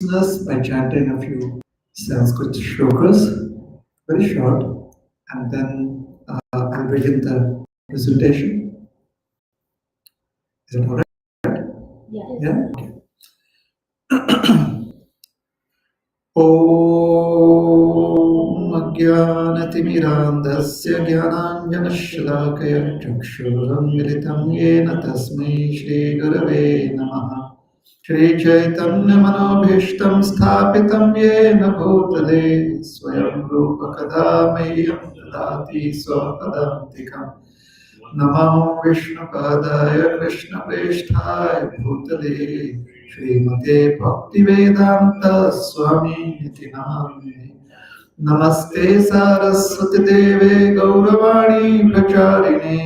This by chanting a few Sanskrit shlokas, very short, and then I'll begin the presentation. Is it all right? Yeah? Okay. ॐ अज्ञानतिमिरान्धस्य ज्ञानाञ्जनशलाकया चक्षुरुन्मिलितं येन तस्मै श्रीगुरवे नमः। श्रीचैतन्यमनोभीष्टं स्थापितं येन भूतले स्वयं रूपकदा मह्यं ददाति स्वपदान्तिकम्। नमो विष्णुपादाय कृष्णप्रेष्ठाय भूतले श्रीमते भक्तिवेदान्त स्वामीनिति नामिने। नमस्ते सारस्वती देवे गौरवाणी प्रचारिणे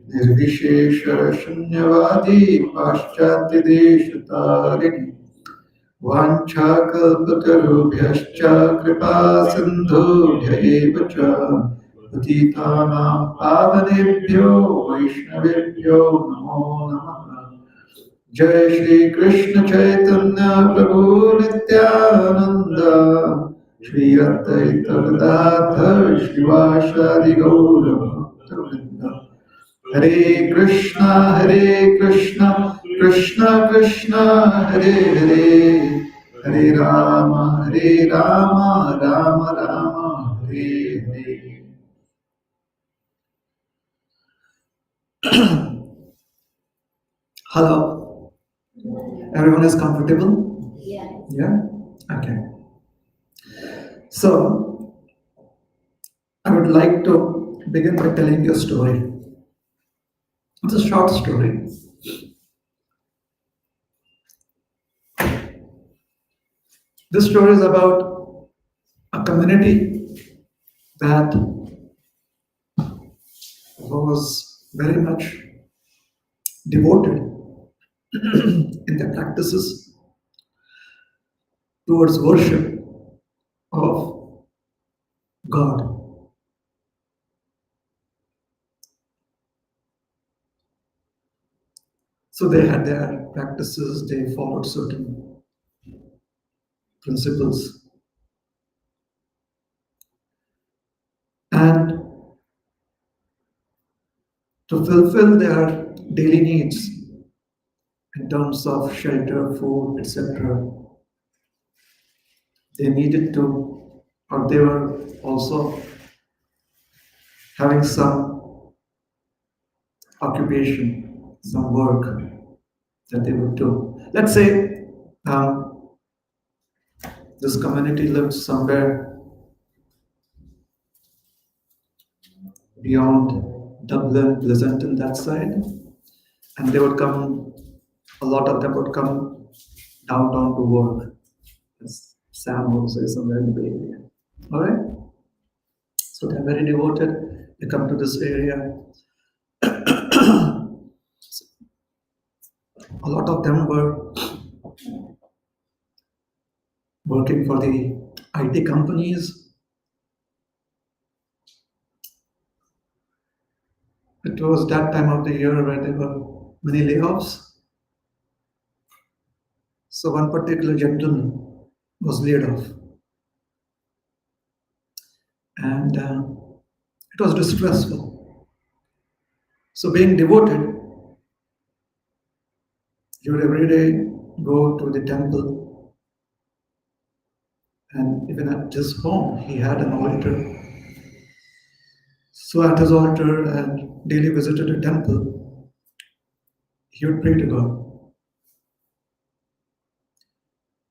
निर्विशेष शून्यवादी पाश्चात्य देशतारिणे वाञ्छाकल्पतरुभ्यश्च कृपा सिन्धुभ्य एव च पतितानां पावनेभ्यो वैष्णवेभ्यो नमो नमः। जय श्री कृष्ण चैतन्य प्रभु नित्यानंद श्री अद्वैत गदाधर श्रीवासादि गौर भक्तवृंद। हरे कृष्णा कृष्णा कृष्णा हरे हरे, हरे Ram Ram Ram Hare Hare. Hello, everyone is comfortable? Yeah? Okay. So, I would like to begin by telling you a story. It's a short story. This story is about a community that was very much devoted in their practices towards worship of God. So they had their practices, they followed certain principles. And to fulfill their daily needs in terms of shelter, food, etc., they needed to, or they were also having some occupation, some work that they would do. Let's say this community lived somewhere beyond Dublin, Pleasanton, that side, and they would come, a lot of them would come downtown to work. It's SanJose, somewhere in the Bay Area. All right? So they're very devoted. They come to this area. A lot of them were working for the IT companies. It was that time of the year where there were many layoffs. So one particular gentleman was laid off. And it was distressful. So being devoted, he would every day go to the temple, and even at his home, he had an altar. So at his altar and daily visited a temple, he would pray to God.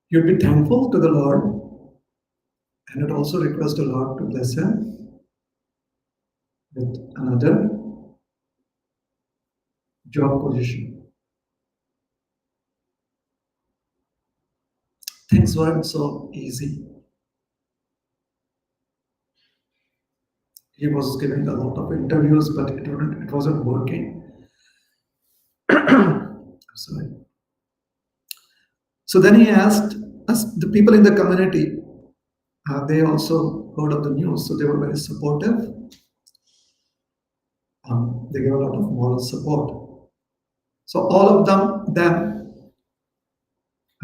He would be thankful to the Lord and would also request the Lord to bless him with another job position. Things weren't so easy. He was giving a lot of interviews, but it wasn't working. Sorry. So then he asked us, the people in the community, they also heard of the news, so they were very supportive. They gave a lot of moral support. So all of them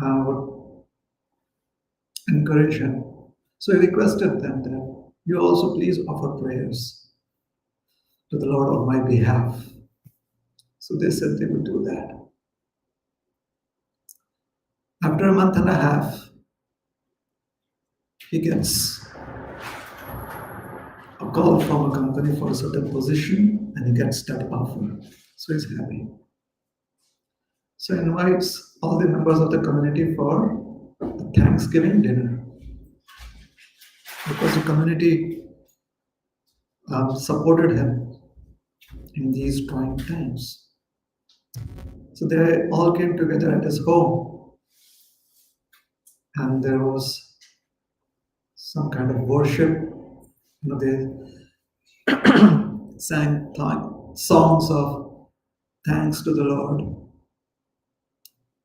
would encourage him. So he requested them that you also please offer prayers to the Lord on my behalf. So they said they would do that. After a month and a half, he gets a call from a company for a certain position and he gets that offer. So he's happy. So he invites all the members of the community for a Thanksgiving dinner because the community supported him in these trying times. So they all came together at his home and there was some kind of worship. They sang songs of thanks to the Lord.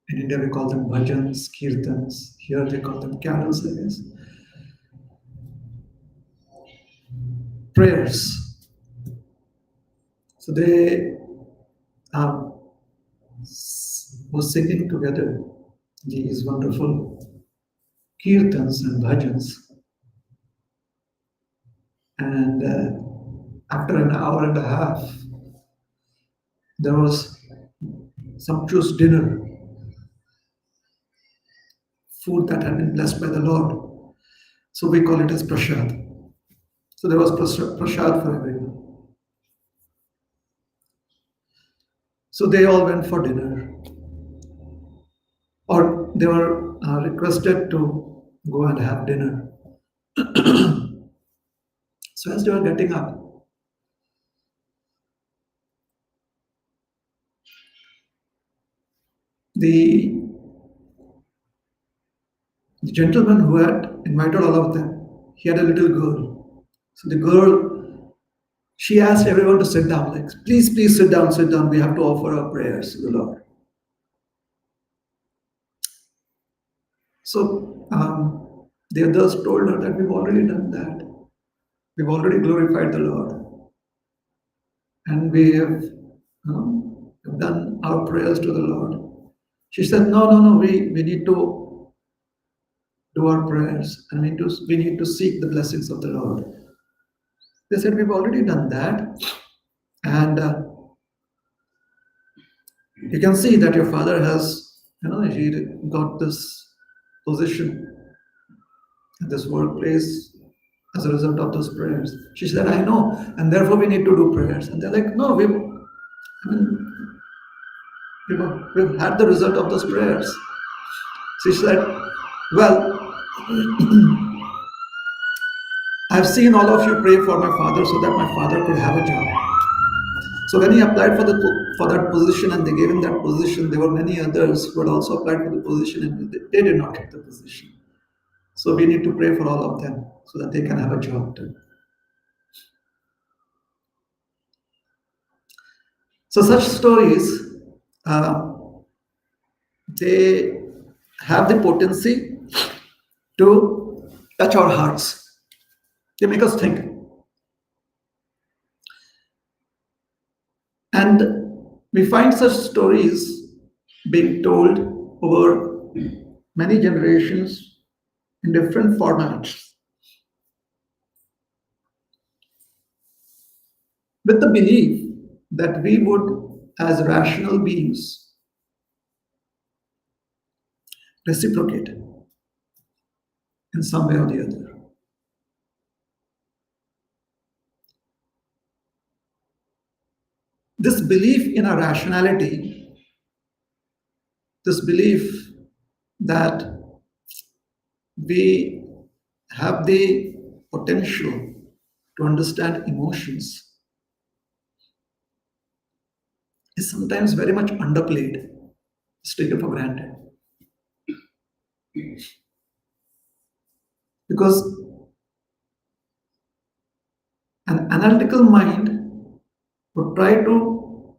In India, we call them bhajans, kirtans. Here they call them carols, I guess. Prayers. So they were singing together these wonderful kirtans and bhajans. And after an hour and a half, there was sumptuous dinner, food that had been blessed by the Lord. So we call it as prasad. So there was prasad for everyone. So they all went for dinner, or they were requested to go and have dinner. So as they were getting up, the gentleman who had invited all of them, he had a little girl. So the girl, she asked everyone to sit down, like, please, please sit down, sit down. We have to offer our prayers to the Lord. So the others told her that we've already done that. We've already glorified the Lord. And we have done our prayers to the Lord. She said, no, no, no, we need to do our prayers and we need to seek the blessings of the Lord. They said, we've already done that. And you can see that your father has, he got this position at this workplace as a result of those prayers. She said, I know, and therefore we need to do prayers. And they're like, no, we've had the result of those prayers. She said, well, I've seen all of you pray for my father so that my father could have a job. So when he applied for that position and they gave him that position, there were many others who had also applied for the position and they did not get the position. So we need to pray for all of them so that they can have a job too. So such stories, they have the potency to touch our hearts. They make us think. And we find such stories being told over many generations in different formats, with the belief that we would, as rational beings, reciprocate in some way or the other. This belief in our rationality, this belief that we have the potential to understand emotions, is sometimes very much underplayed, it's taken for granted. Because an analytical mind would try to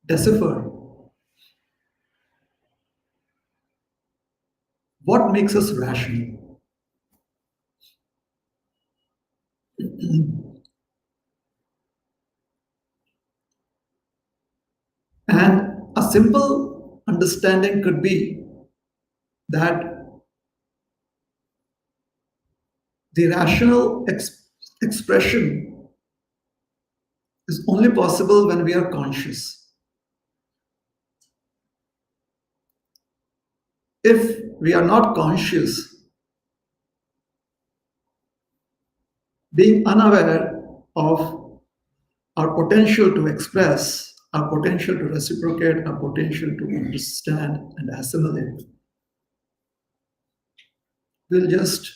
decipher what makes us rational. And a simple understanding could be that The rational expression is only possible when we are conscious. If we are not conscious, being unaware of our potential to express, our potential to reciprocate, our potential to understand and assimilate, we'll just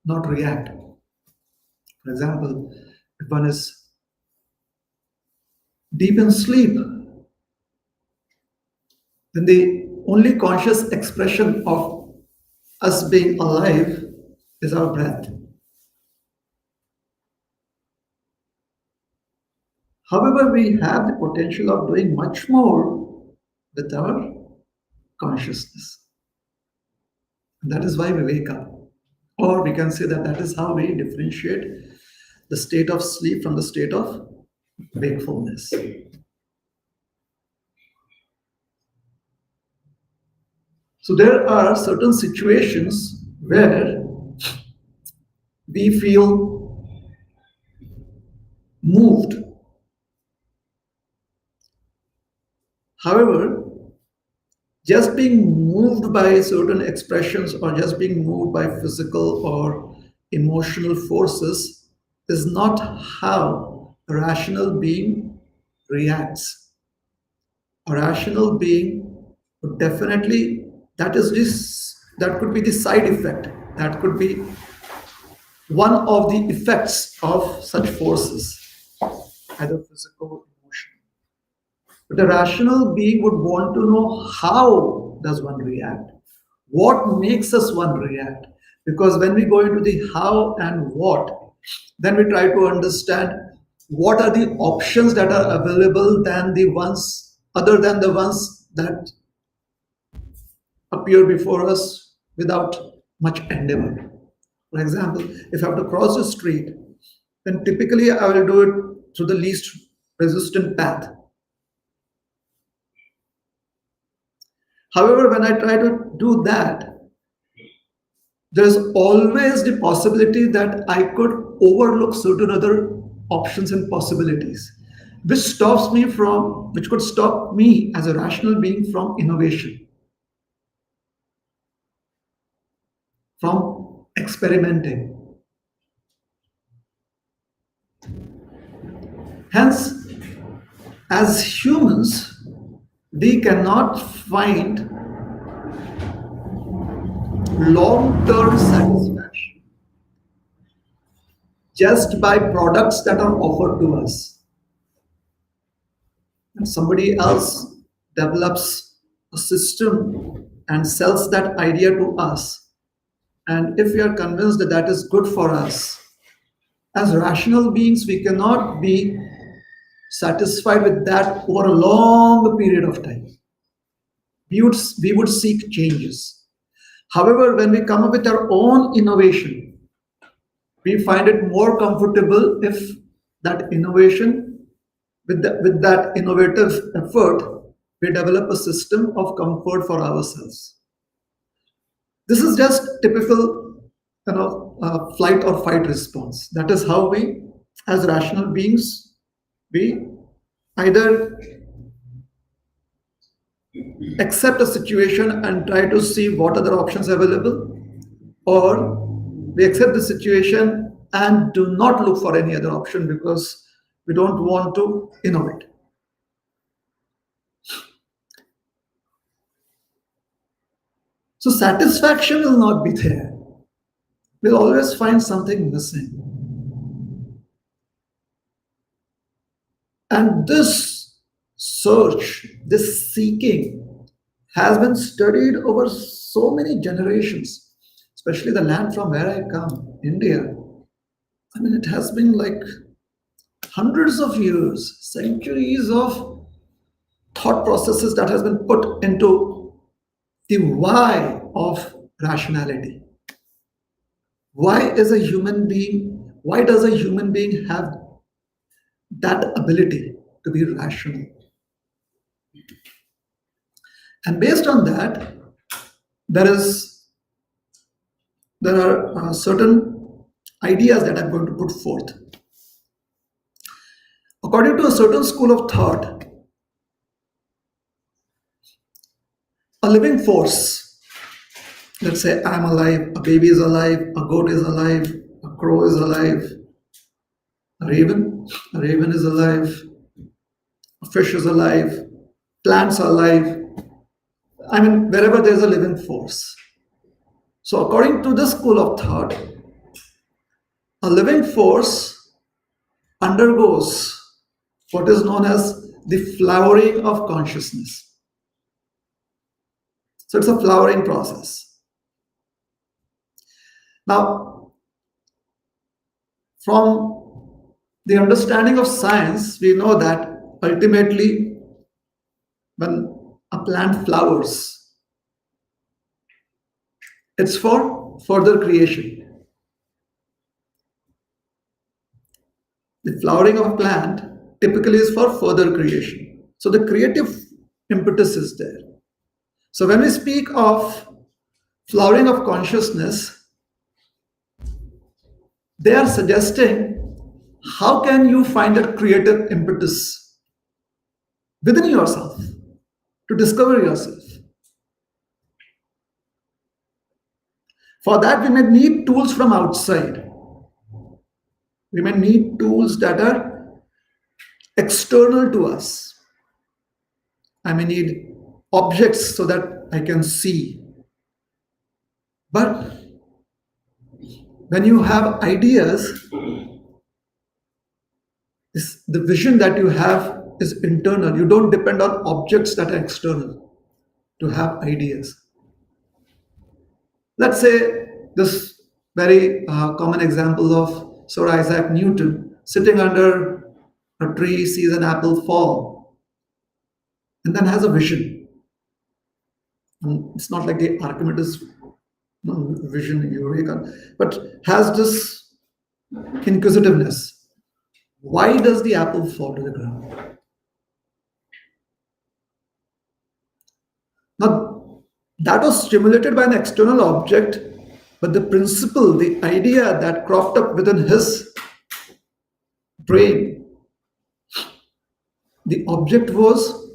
not react. For example, if one is deep in sleep, then the only conscious expression of us being alive is our breath. However, we have the potential of doing much more with our consciousness. And that is why we wake up. Or we can say that that is how we differentiate the state of sleep from the state of wakefulness. So there are certain situations where we feel moved. However, just being moved by certain expressions or just being moved by physical or emotional forces is not how a rational being reacts. A rational being would definitely, that could be the side effect, that could be one of the effects of such forces, either physical or emotional. But a rational being would want to know how does one react, what makes us one react. Because when we go into the how and what, then we try to understand what are the options that are available than the ones other than the ones that appear before us without much endeavor. For example, if I have to cross the street, then typically I will do it through the least resistant path. However, when I try to do that, there is always the possibility that I could overlook certain other options and possibilities, which could stop me as a rational being from innovation, from experimenting. Hence, as humans, we cannot find long-term satisfaction just by products that are offered to us. And somebody else develops a system and sells that idea to us. And if we are convinced that that is good for us, as rational beings, we cannot be satisfied with that over a long period of time. We would seek changes. However, when we come up with our own innovation, we find it more comfortable if that innovation, with that innovative effort, we develop a system of comfort for ourselves. This is just typical, flight or fight response. That is how we, as rational beings, we either accept a situation and try to see what other options are available, or we accept the situation and do not look for any other option because we don't want to innovate. So satisfaction will not be there. We'll always find something missing. And this search, this seeking, has been studied over so many generations, especially the land from where I come, India. I mean, it has been like hundreds of years, centuries of thought processes that has been put into the why of rationality. Why does a human being have that ability to be rational? And based on that, there are certain ideas that I'm going to put forth. According to a certain school of thought, a living force, let's say I'm alive, a baby is alive, a goat is alive, a crow is alive, a raven is alive, a fish is alive, plants are alive. I mean, wherever there's a living force. So, according to this school of thought, a living force undergoes what is known as the flowering of consciousness. So, it's a flowering process. Now, from the understanding of science, we know that ultimately, when a plant flowers, it's for further creation. The flowering of a plant typically is for further creation. So the creative impetus is there. So when we speak of flowering of consciousness, they are suggesting how can you find a creative impetus within yourself to discover yourself. For that, we may need tools from outside. We may need tools that are external to us. I may need objects so that I can see. But when you have ideas, the vision that you have is internal. You don't depend on objects that are external to have ideas. Let's say this very common example of Sir Isaac Newton sitting under a tree, sees an apple fall, and then has a vision. And it's not like the Archimedes vision, Eureka, but has this inquisitiveness. Why does the apple fall to the ground? Now, that was stimulated by an external object, but the principle, the idea that cropped up within his brain, the object was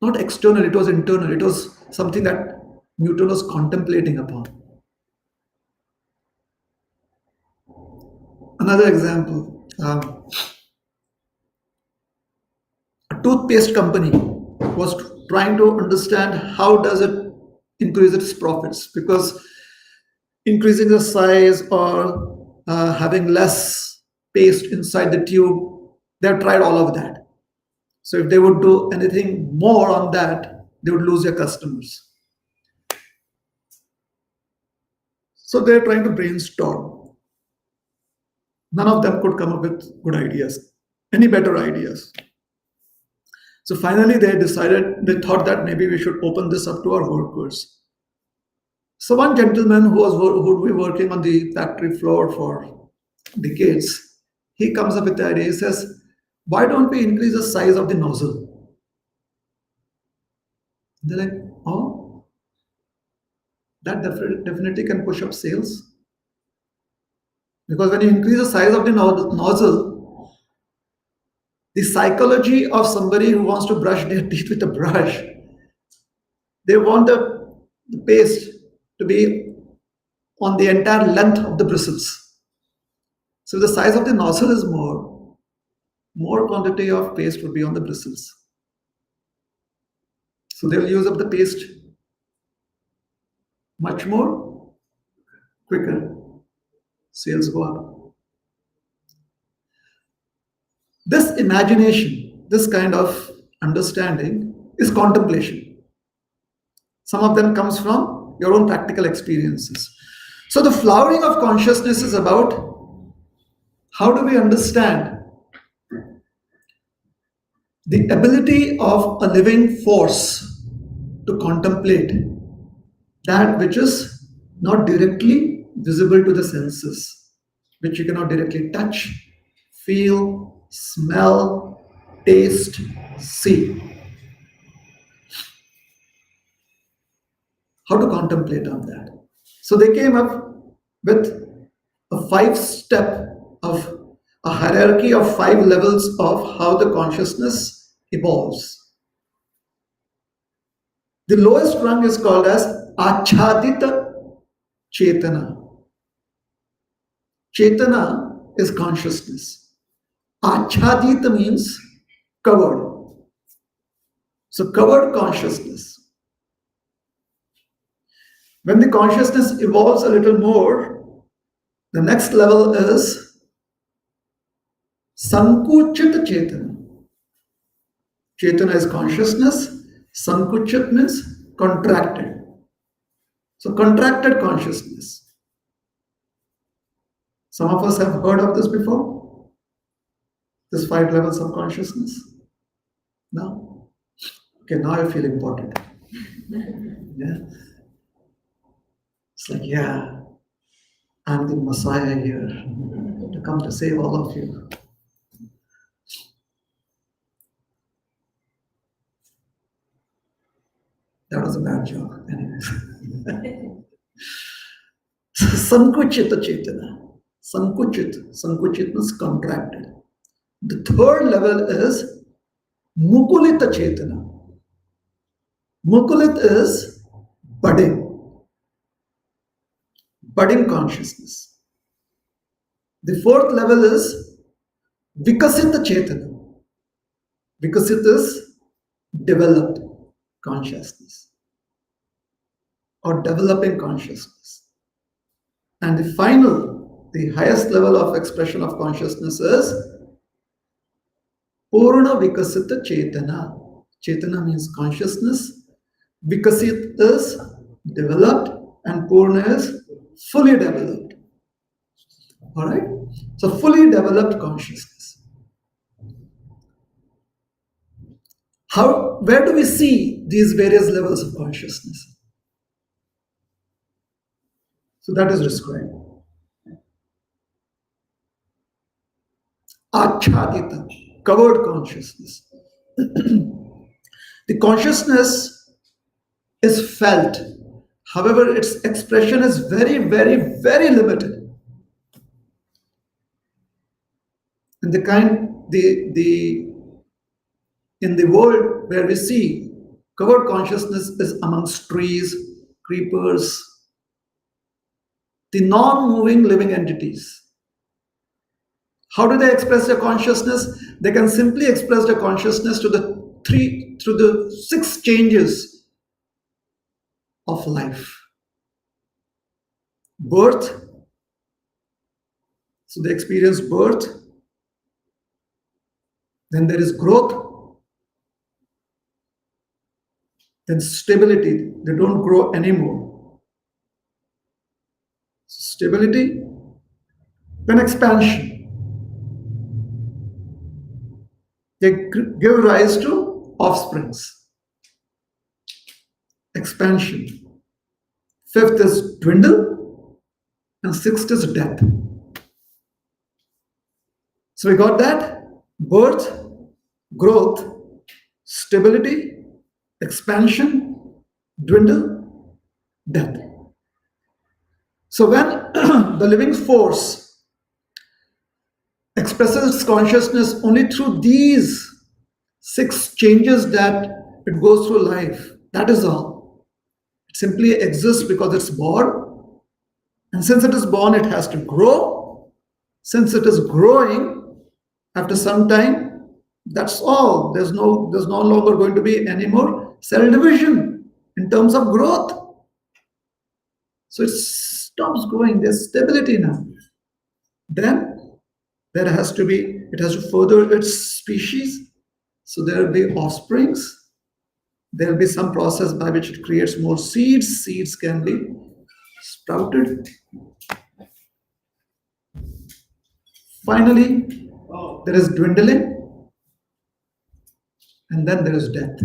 not external, it was internal. It was something that Newton was contemplating upon. Another example, a toothpaste company was trying to understand how does it increase its profits, because increasing the size or having less paste inside the tube, they've tried all of that. So if they would do anything more on that, they would lose their customers. So they're trying to brainstorm. None of them could come up with good ideas, any better ideas. So finally they thought that maybe we should open this up to our workers. So one gentleman who would be working on the factory floor for decades, he comes up with the idea. He says, why don't we increase the size of the nozzle? They're like, oh, that definitely can push up sales. Because when you increase the size of the nozzle, the psychology of somebody who wants to brush their teeth with a brush, they want the paste to be on the entire length of the bristles. So if the size of the nozzle is more quantity of paste would be on the bristles. So they'll use up the paste much more quicker. Sales go up. This imagination, this kind of understanding is contemplation. Some of them comes from your own practical experiences. So the flowering of consciousness is about how do we understand the ability of a living force to contemplate that which is not directly visible to the senses, which you cannot directly touch, feel, smell, taste, see. How to contemplate on that? So they came up with a 5-step of a hierarchy of 5 levels of how the consciousness evolves. The lowest rung is called as Achadita Chetana. Chetana is consciousness. Achadita means covered. So covered consciousness. When the consciousness evolves a little more, the next level is Sankuchit Chetana. Chetana is consciousness. Sankuchit means contracted. So contracted consciousness. Some of us have heard of this before. This 5 levels of consciousness. No? Okay, now I feel important. Yeah. It's like, yeah, I'm the Messiah here to come to save all of you. That was a bad joke. Anyways. Sankuchita Chetana. Sankuchit means contracted. The third level is Mukulita Chetana. Mukulit is budding consciousness. The fourth level is Vikasita Chetana. Vikasit is developed consciousness or developing consciousness. And the highest level of expression of consciousness is Purna Vikasita Chetana. Chetana means consciousness. Vikasit is developed and Purna is fully developed. Alright? So fully developed consciousness. Where do we see these various levels of consciousness? So that is described. Achadita, covered consciousness. The consciousness is felt. However, its expression is very, very, very limited. And in the world where we see covered consciousness is amongst trees, creepers, the non-moving living entities. How do they express their consciousness? They can simply express their consciousness through the 6 changes of life. Birth, so they experience birth. Then there is growth. Then stability, they don't grow anymore. Stability, then expansion. They give rise to offsprings. Expansion. 5th is dwindle, and 6th is death. So we got that: birth, growth, stability, expansion, dwindle, death. So when the living force expresses its consciousness only through these 6 changes that it goes through life, that is all. It simply exists because it's born. And since it is born, it has to grow. Since it is growing, after some time, that's all. There's no longer going to be any more cell division in terms of growth. So it stops growing. There's stability now. Then it has to further its species. So there will be offsprings. There will be some process by which it creates more seeds. Seeds can be sprouted. Finally, there is dwindling. And then there is death.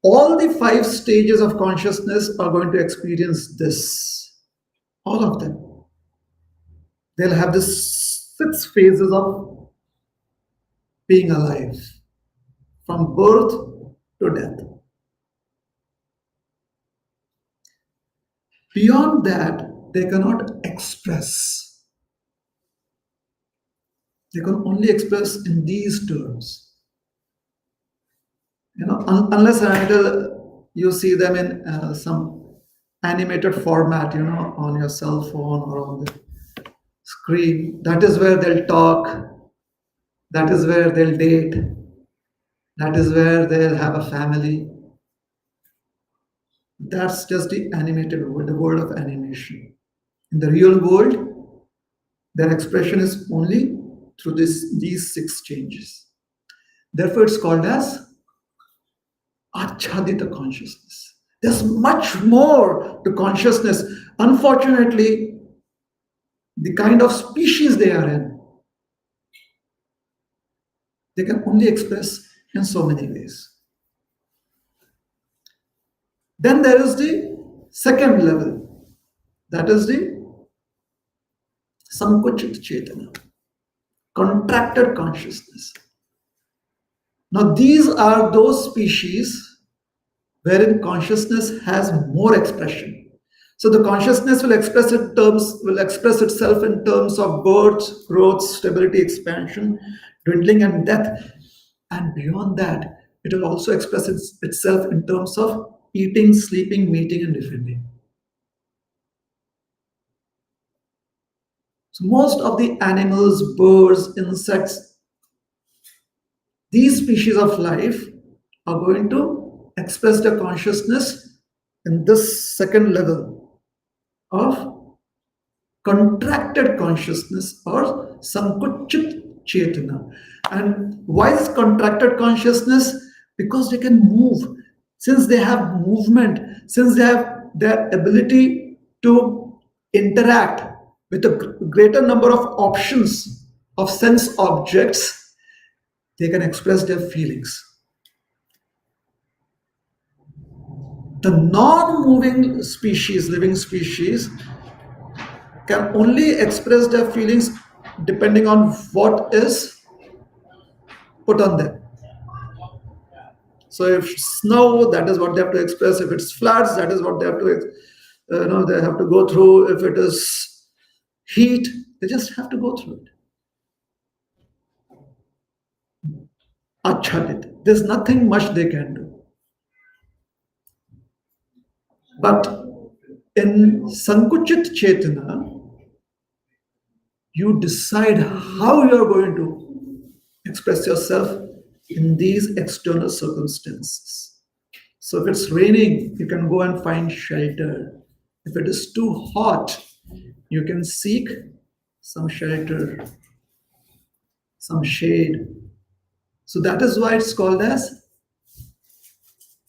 All the 5 stages of consciousness are going to experience this. All of them. They'll have the 6 phases of being alive, from birth to death. Beyond that, they cannot express. They can only express in these terms. Unless and until you see them in some animated format, on your cell phone or on the screen, that is where they'll talk, that is where they'll date, that is where they'll have a family. That's just the animated world, the world of animation. In the real world, their expression is only through these six changes. Therefore, it's called as achadita consciousness. There's much more to consciousness. Unfortunately, the kind of species they are in, they can only express in so many ways. Then there is the second level, that is the sankuchit chetana, contracted consciousness. Now, these are those species wherein consciousness has more expression. So the consciousness will express itself in terms of birth, growth, stability, expansion, dwindling, and death. And beyond that, it will also express itself in terms of eating, sleeping, mating, and defending. So most of the animals, birds, insects, these species of life are going to express their consciousness in this second level of contracted consciousness or sankuchit chetana. And why is contracted consciousness? Because they can move. Since they have movement, since they have their ability to interact with a greater number of options of sense objects, they can express their feelings. The non-moving species, living species, can only express their feelings depending on what is put on them. So if snow, that is what they have to express. If it's floods, that is what they have to, they have to go through. If it is heat, they just have to go through it. Achadit. There's nothing much they can do. But in Sankuchit Chetana, you decide how you're going to express yourself in these external circumstances. So if it's raining, you can go and find shelter. If it is too hot, you can seek some shelter, some shade. So that is why it's called as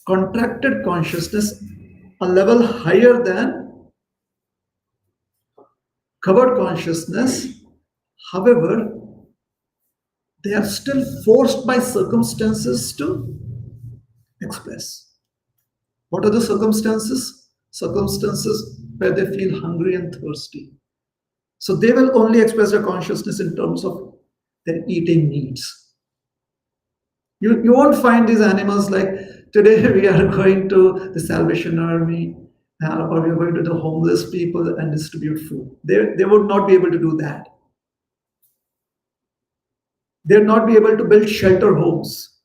contracted consciousness, a level higher than covered consciousness. However, they are still forced by circumstances to express. What are the circumstances? Circumstances where they feel hungry and thirsty. So they will only express their consciousness in terms of their eating needs. You won't find these animals like today we are going to the Salvation Army or we are going to the homeless people and distribute food. They would not be able to do that. They'll not be able to build shelter homes.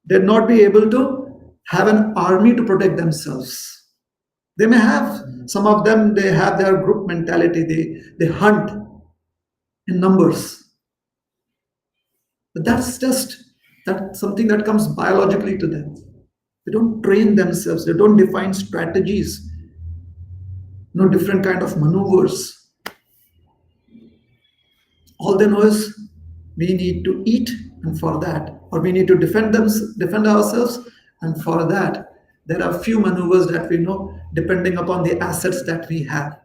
They'll not be able to have an army to protect themselves. They may have, some of them, they have their group mentality. They hunt in numbers. But that's something that comes biologically to them. They don't train themselves. They don't define strategies. No different kind of maneuvers. All they know is we need to eat, and for that, or we need to defend ourselves, and for that, there are few maneuvers that we know depending upon the assets that we have.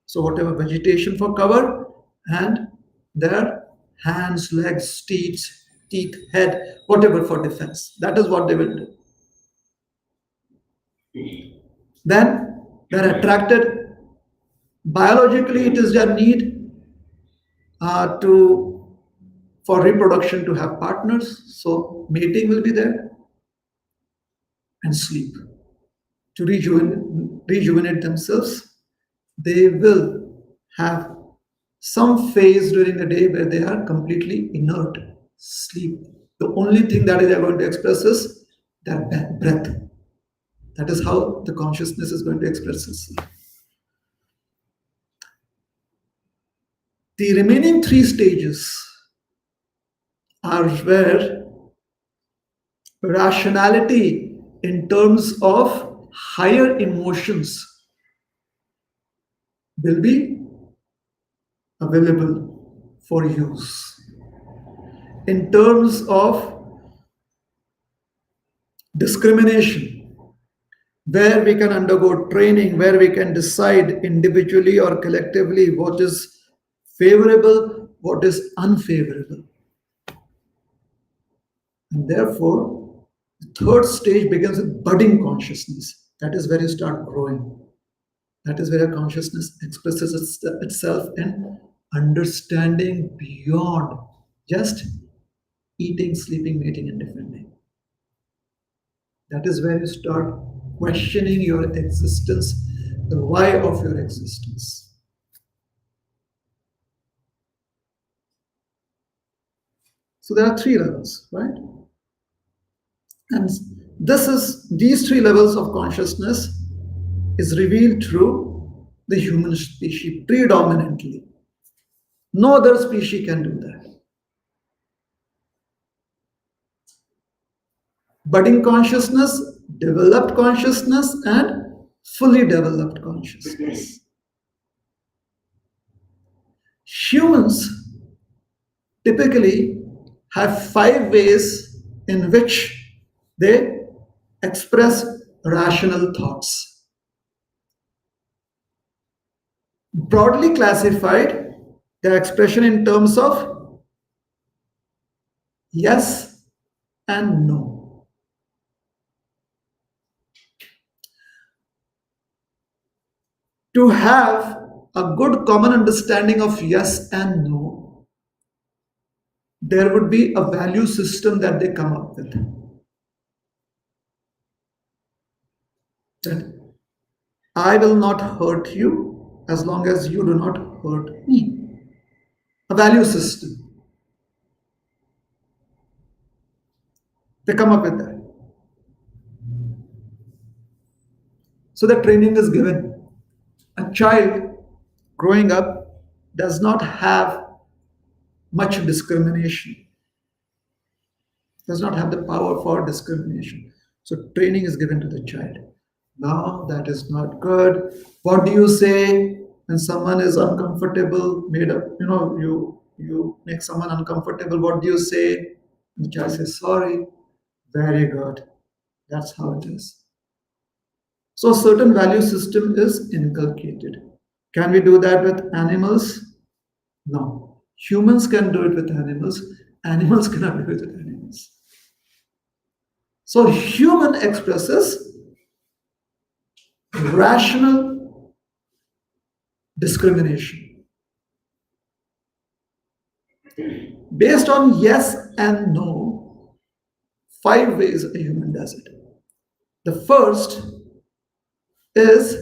So whatever vegetation for cover, and their hands, legs, teeth, head, whatever for defense. That is what they will do. Then they're attracted. Biologically, it is their need for reproduction to have partners. So mating will be there, and sleep to rejuvenate themselves, they will have some phase during the day where they are completely inert, sleep. The only thing that they are going to express is their breath. That is how the consciousness is going to express itself. The remaining three stages are where rationality in terms of higher emotions will be available for use. In terms of discrimination, where we can undergo training, where we can decide individually or collectively what is favorable, what is unfavorable. And therefore, the third stage begins with budding consciousness. That is where you start growing. That is where your consciousness expresses itself in understanding beyond just eating, sleeping, mating, and defending. That is where you start questioning your existence, the why of your existence. So there are three levels, right? And these three levels of consciousness is revealed through the human species predominantly. No other species can do that. Budding consciousness, developed consciousness, and fully developed consciousness. Humans typically have 5 ways in which they express rational thoughts. Broadly classified, their expression in terms of yes and no. To have a good common understanding of yes and no, there would be a value system that they come up with. That I will not hurt you as long as you do not hurt me. A value system. They come up with that. So the training is given. A child growing up does not have much discrimination, does not have the power for discrimination. So training is given to the child. No, that is not good. What do you say when someone is uncomfortable? Made up, you make someone uncomfortable. What do you say? The child says sorry. Very good. That's how it is. So a certain value system is inculcated. Can we do that with animals? No. Humans can do it with animals. Animals cannot do it with animals. So human expresses rational discrimination based on yes and no. 5 ways a human does it. The first is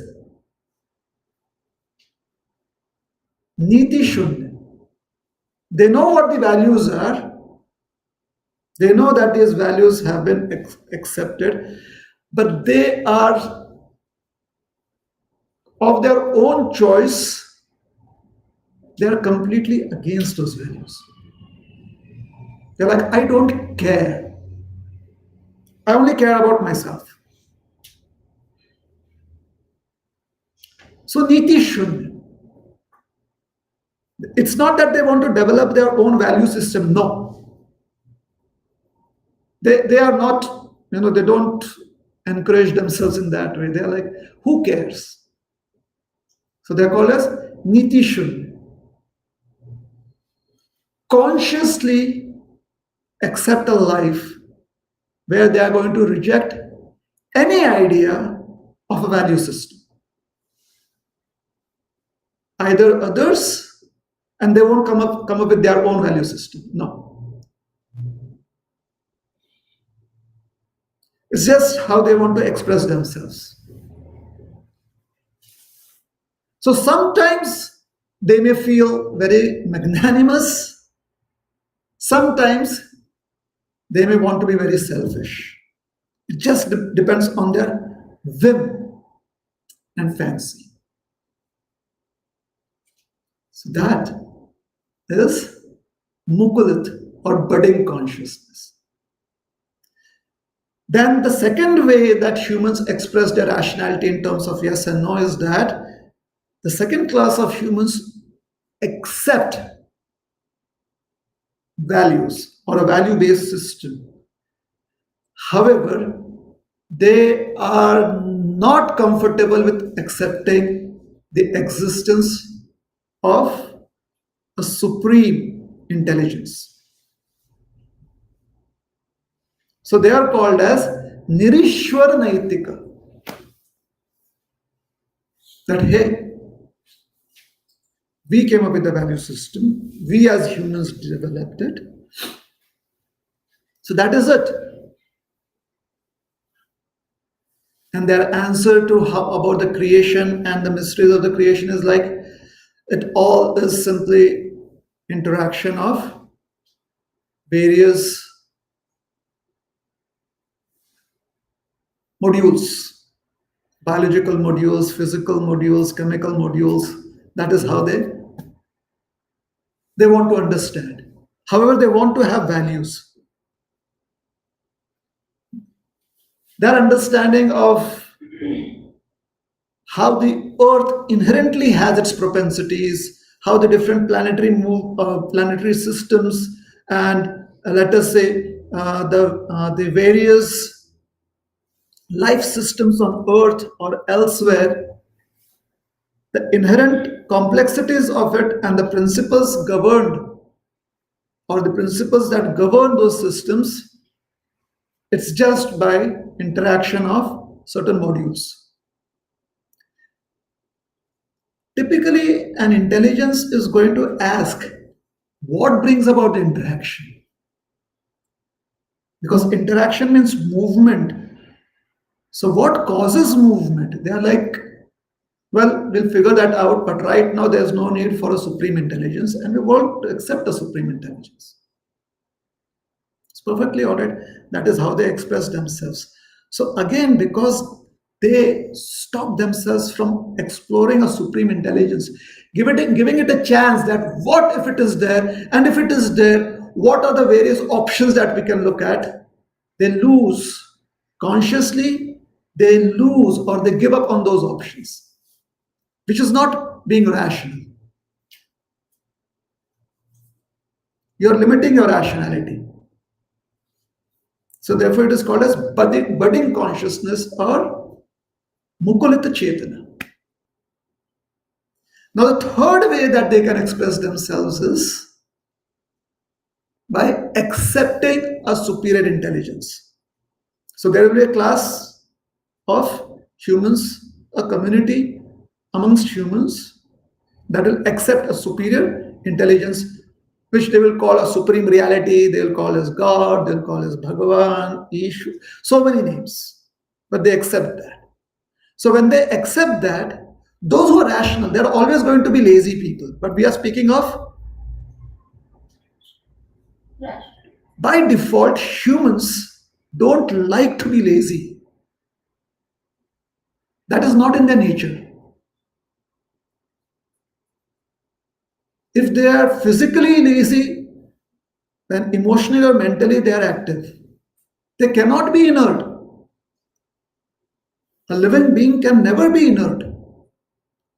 niti shunya. They know what the values are. They know that these values have been accepted, but they are of their own choice. They are completely against those values. They're like, I don't care. I only care about myself. So niti shunya. It's not that they want to develop their own value system. No. They are not, they don't encourage themselves in that way. They're like, who cares? So they're called as niti shunya. Consciously accept a life where they are going to reject any idea of a value system. Either others, and they won't come up with their own value system. No. It's just how they want to express themselves. So sometimes they may feel very magnanimous, sometimes they may want to be very selfish. It just depends on their whim and fancy. So that is Mukulit or budding consciousness. Then the second way that humans express their rationality in terms of yes and no is that the second class of humans accept values or a value-based system. However, they are not comfortable with accepting the existence of a supreme intelligence. So they are called as Nirishwar Naitika. That hey, we came up with the value system, we as humans developed it. So that is it. And their answer to how about the creation and the mysteries of the creation is like it all is simply interaction of various modules, biological modules, physical modules, chemical modules. That is how they want to understand. However, they want to have values. Their understanding of how the earth inherently has its propensities, how the different planetary systems and let us say the various life systems on earth or elsewhere, the inherent complexities of it and the principles governed or the principles that govern those systems, it's just by interaction of certain modules. Typically, an intelligence is going to ask what brings about the interaction. Because interaction means movement. So what causes movement? They are like, well, we'll figure that out, but right now there's no need for a supreme intelligence and we won't accept a supreme intelligence. It's perfectly all right. That is how they express themselves. So again, because they stop themselves from exploring a supreme intelligence, giving it a chance that what if it is there, and if it is there, what are the various options that we can look at? They lose consciously, they lose or they give up on those options, which is not being rational. You're limiting your rationality. So therefore it is called as budding consciousness or Mukulita Chetana. Now the third way that they can express themselves is by accepting a superior intelligence. So there will be a class of humans, a community amongst humans that will accept a superior intelligence, which they will call a supreme reality, they will call as God, they'll call as Bhagavan, Ishu, so many names, but they accept that. So when they accept that, those who are rational, they're always going to be lazy people, but we are speaking of by default, humans don't like to be lazy. That is not in their nature. If they are physically lazy, then emotionally or mentally they are active. They cannot be inert. A living being can never be inert.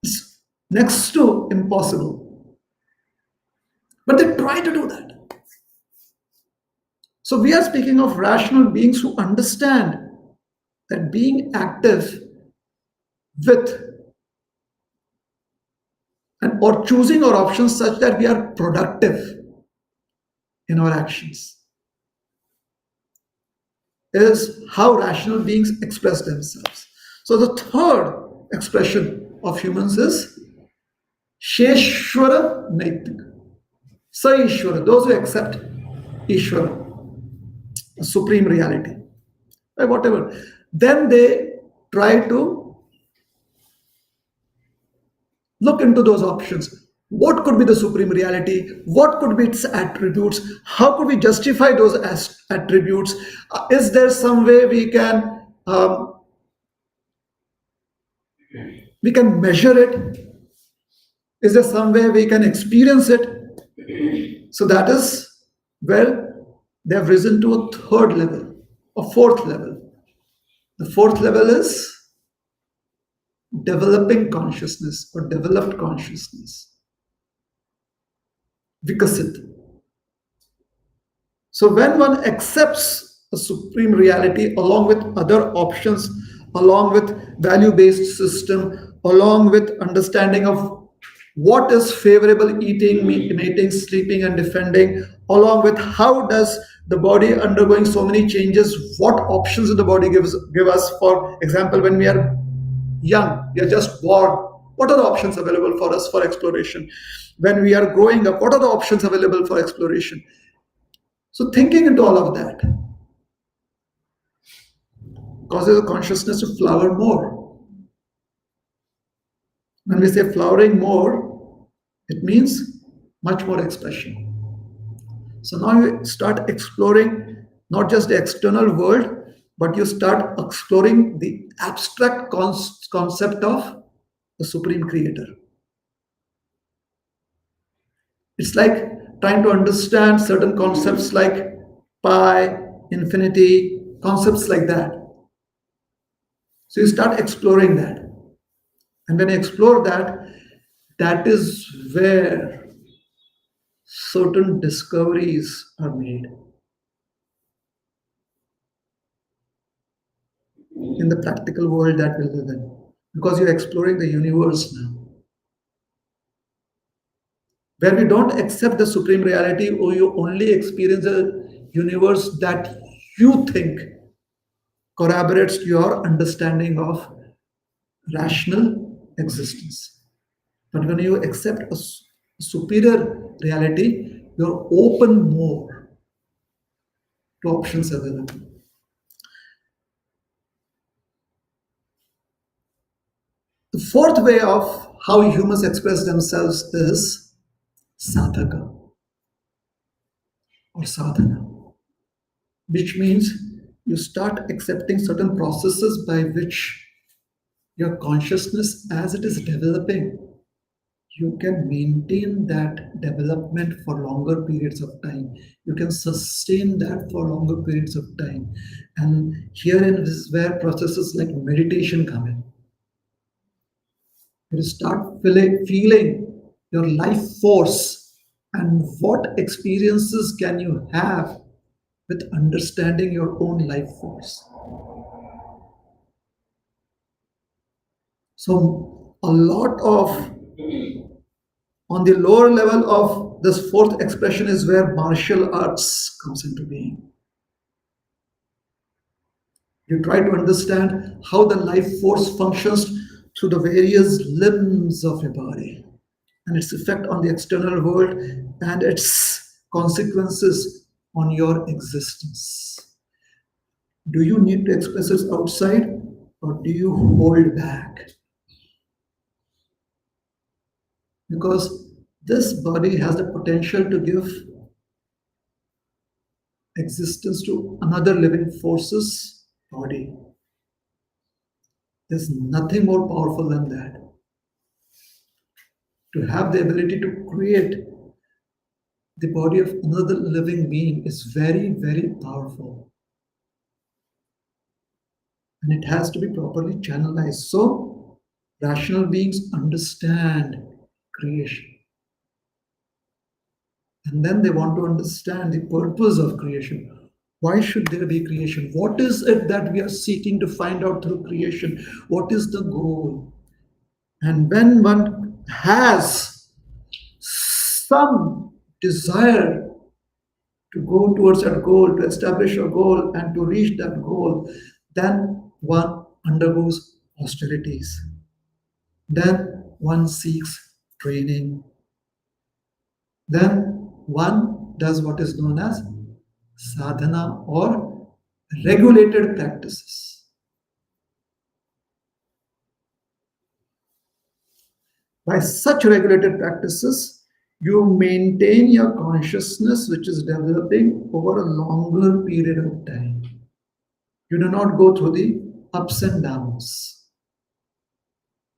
It's next to impossible. But they try to do that. So we are speaking of rational beings who understand that being active with and or choosing our options such that we are productive in our actions is how rational beings express themselves. So the third expression of humans is Sheshwara Naitika. Sa Ishwara, those who accept Ishwara, supreme reality, whatever. Then they try to Look into those options. What could be the supreme reality? What could be its attributes? How could we justify those attributes? Is there some way we can measure it? Is there some way we can experience it? So that is where they have risen to a third level, a fourth level. The fourth level is developing consciousness or developed consciousness, vikasit. So when one accepts a supreme reality along with other options, along with value-based system, along with understanding of what is favorable eating, mating, sleeping, and defending, along with how does the body undergoing so many changes, what options the body give us. For example, when we are young, we are just born, what are the options available for us for exploration? When we are growing up, what are the options available for exploration? So thinking into all of that causes a consciousness to flower more. When we say flowering more, it means much more expression. So now you start exploring not just the external world, but you start exploring the abstract concept of the Supreme Creator. It's like trying to understand certain concepts like pi, infinity, concepts like that. So you start exploring that. And when you explore that, that is where certain discoveries are made in the practical world that we live in. Because you're exploring the universe now. Where we don't accept the supreme reality, or you only experience a universe that you think corroborates your understanding of rational existence. But when you accept a superior reality, you're open more to options available. The fourth way of how humans express themselves is sadhaka or sadhana, which means you start accepting certain processes by which your consciousness, as it is developing, you can maintain that development for longer periods of time. You can sustain that for longer periods of time. And herein is where processes like meditation come in. You start feeling your life force and what experiences can you have with understanding your own life force. So a lot of, on the lower level of this fourth expression is where martial arts comes into being. You try to understand how the life force functions through the various limbs of your body and its effect on the external world and its consequences on your existence. Do you need to express it outside, or do you hold back? Because this body has the potential to give existence to another living force's body. There's nothing more powerful than that. To have the ability to create the body of another living being is very, very powerful. And it has to be properly channelized. So, rational beings understand creation. And then they want to understand the purpose of creation. Why should there be creation? What is it that we are seeking to find out through creation? What is the goal? And when one has some desire to go towards that goal, to establish a goal, and to reach that goal, then one undergoes austerities. Then one seeks training. Then one does what is known as sadhana or regulated practices. By such regulated practices, you maintain your consciousness, which is developing over a longer period of time. You do not go through the ups and downs,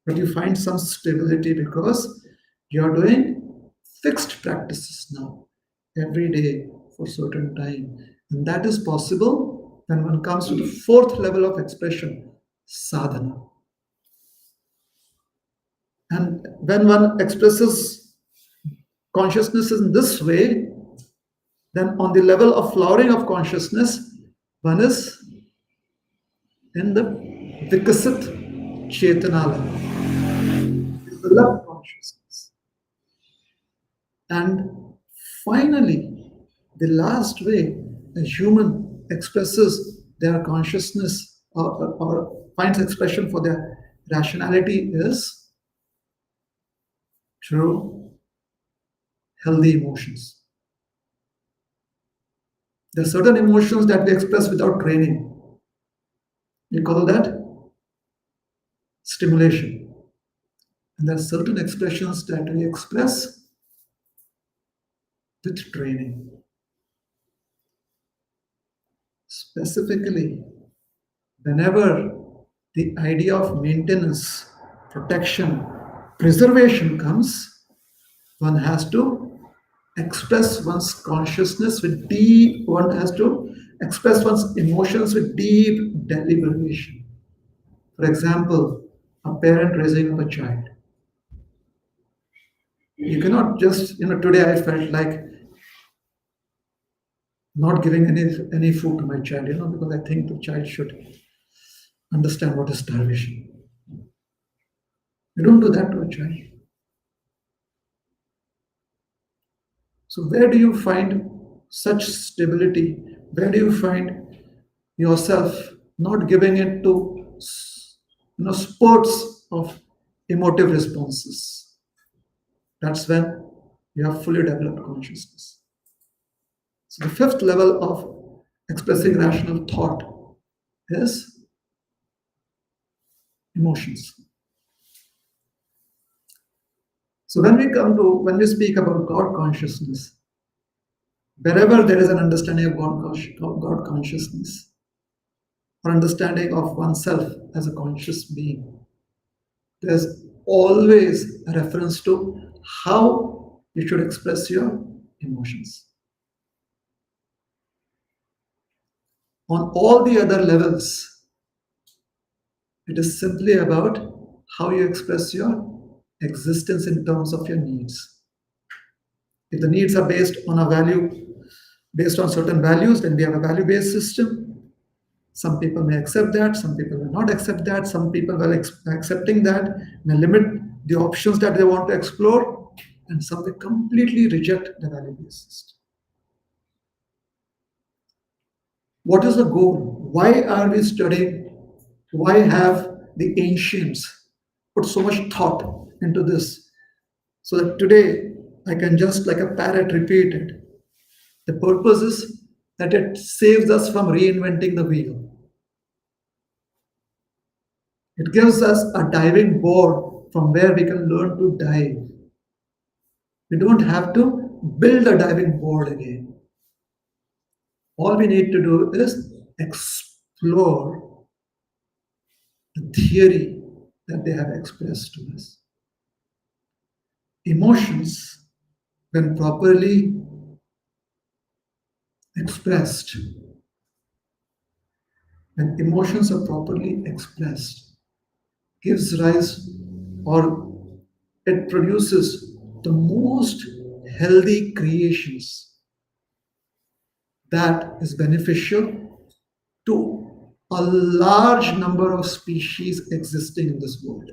but you find some stability because you are doing fixed practices now, every day for certain time. And that is possible when one comes to the fourth level of expression, sadhana. And when one expresses consciousness in this way, then on the level of flowering of consciousness, one is in the Vikasit Chetana level, developed consciousness. And finally, the last way a human expresses their consciousness or finds expression for their rationality is through healthy emotions. There are certain emotions that we express without training. We call that stimulation. And there are certain expressions that we express with training. Specifically, whenever the idea of maintenance, protection, preservation comes, one has to express one's consciousness with deep, one has to express one's emotions with deep deliberation. For example, a parent raising up a child. You cannot just, today I felt like not giving any food to my child, because I think the child should understand what is starvation. You don't do that to a child. So where do you find such stability? Where do you find yourself not giving it to spurts of emotive responses? That's when you have fully developed consciousness. So the fifth level of expressing rational thought is emotions. So when we speak about God consciousness, wherever there is an understanding of God consciousness, or understanding of oneself as a conscious being, there's always a reference to how you should express your emotions. On all the other levels, it is simply about how you express your existence in terms of your needs. If the needs are based on certain values, then we have a value-based system. Some people may accept that, some people will not accept that, some people will accepting that may limit the options that they want to explore, and some will completely reject the value-based system. What is the goal? Why are we studying? Why have the ancients put so much thought into this? So that today I can just like a parrot repeat it. The purpose is that it saves us from reinventing the wheel. It gives us a diving board from where we can learn to dive. We don't have to build a diving board again. All we need to do is explore the theory that they have expressed to us. Emotions, when properly expressed, when emotions are properly expressed, gives rise or it produces the most healthy creations that is beneficial to a large number of species existing in this world.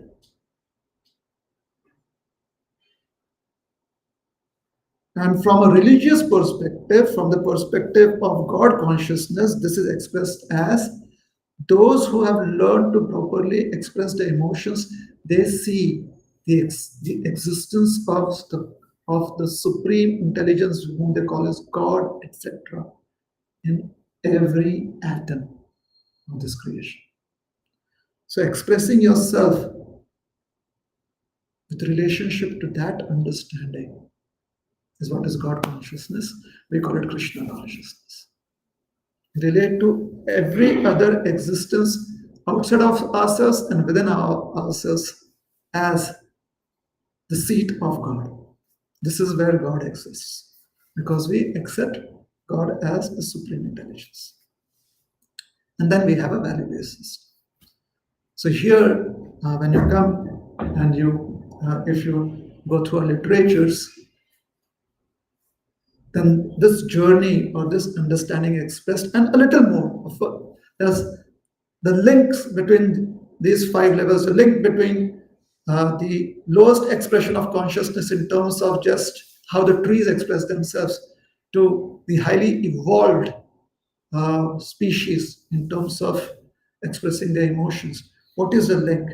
And from a religious perspective, from the perspective of God consciousness, this is expressed as those who have learned to properly express their emotions, they see the existence of the supreme intelligence, whom they call as God, etc., in every atom of this creation. So expressing yourself with relationship to that understanding is what is God consciousness. We call it Krishna consciousness. Relate to every other existence outside of ourselves and within ourselves as the seat of God. This is where God exists because we accept God as a supreme intelligence. And then we have a value based system. So here, when you come and if you go through our literatures, then this journey or this understanding expressed, and a little more. There's the links between these five levels, the link between the lowest expression of consciousness in terms of just how the trees express themselves to the highly evolved species in terms of expressing their emotions. What is the link?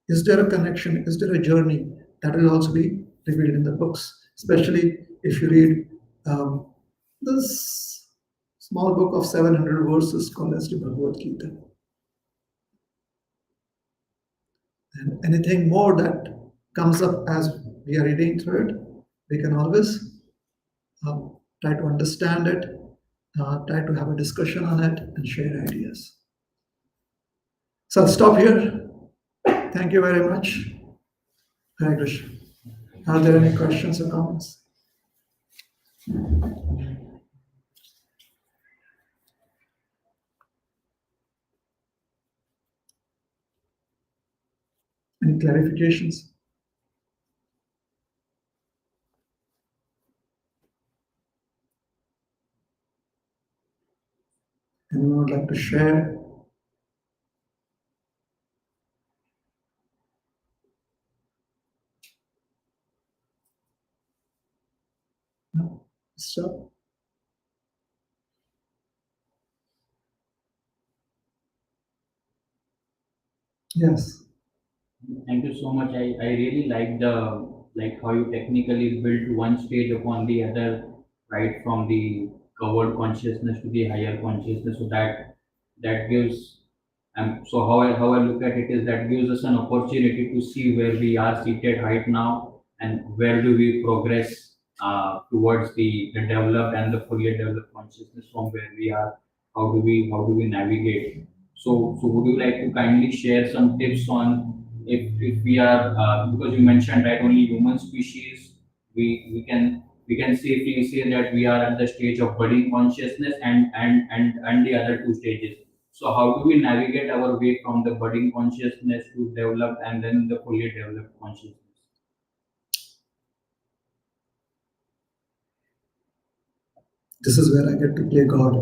Is there a connection? Is there a journey? That will also be revealed in the books, especially if you read this small book of 700 verses called as the Bhagavad Gita. And anything more that comes up as we are reading through it, we can always try to understand it, try to have a discussion on it, and share ideas. So I'll stop here. Thank you very much. Hare Krishna. Are there any questions or comments? Any clarifications? Anyone would like to share? No? So, yes. Thank you so much. I really like how you technically built one stage upon the other, right from the covered consciousness to the higher consciousness. So that gives so how I look at it is that gives us an opportunity to see where we are seated right now and where do we progress towards the developed and the fully developed consciousness from where we are. How do we navigate? So would you like to kindly share some tips on if we are because you mentioned right only human species we can safely say that we are at the stage of budding consciousness and the other two stages. So how do we navigate our way from the budding consciousness to developed and then the fully developed consciousness? This is where I get to play God.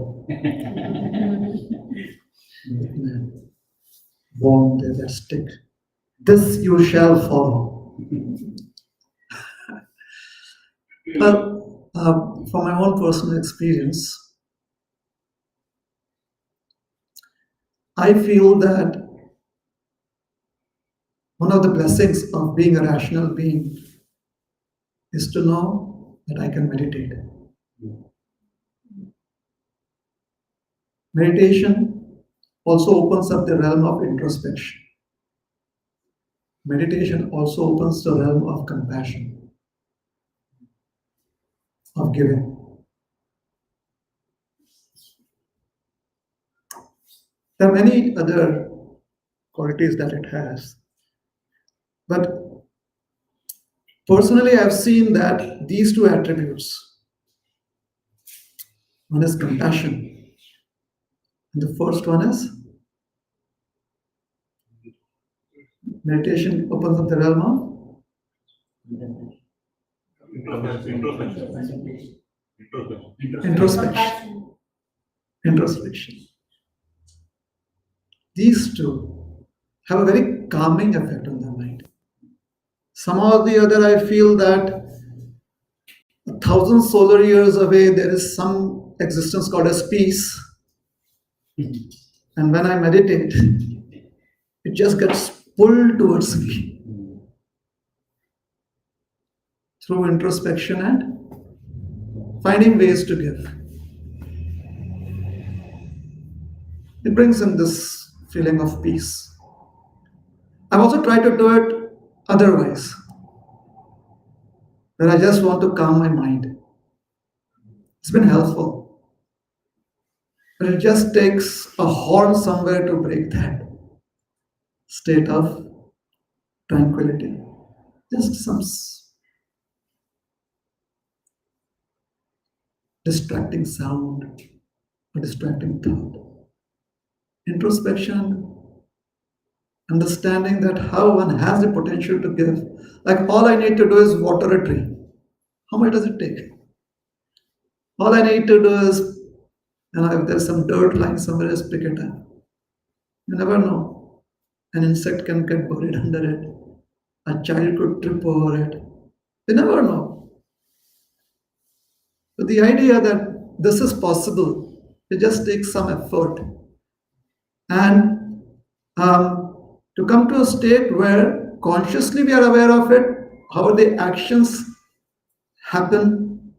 Born there, that stick. This you shall follow. Well, from my own personal experience, I feel that one of the blessings of being a rational being is to know that I can meditate. Meditation also opens up the realm of introspection. Meditation also opens the realm of compassion, of giving. There are many other qualities that it has. But personally, I've seen that these two attributes, one is compassion, and the first one is meditation opens up the realm of introspection. Introspection. These two have a very calming effect on the mind. Somehow or the other, I feel that 1,000 solar years away, there is some existence called as peace. And when I meditate, it just gets pulled towards me through introspection and finding ways to give. It brings in this feeling of peace. I've also tried to do it otherwise. where I just want to calm my mind. It's been helpful. But it just takes a horn somewhere to break that state of tranquility. Just some distracting sound, a distracting thought. Introspection, understanding that how one has the potential to give. Like all I need to do is water a tree. How much does it take? All I need to do is, if there's some dirt lying somewhere, just pick it up. You never know. An insect can get buried under it. A child could trip over it. You never know. But the idea that this is possible, it just takes some effort. And to come to a state where consciously we are aware of it, how the actions happen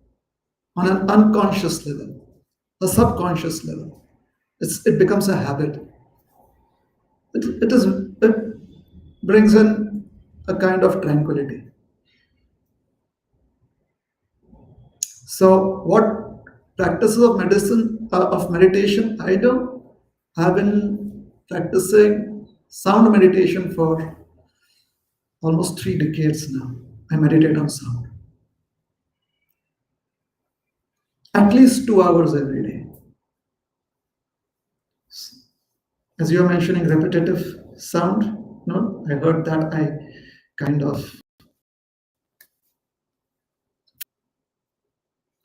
on an unconscious level, a subconscious level. It becomes a habit. It brings in a kind of tranquility. So, what practices of medicine of meditation I do? I've been practicing sound meditation for almost 3 decades now. I meditate on sound at least 2 hours every day. As you are mentioning repetitive sound, no, I heard that. I kind of,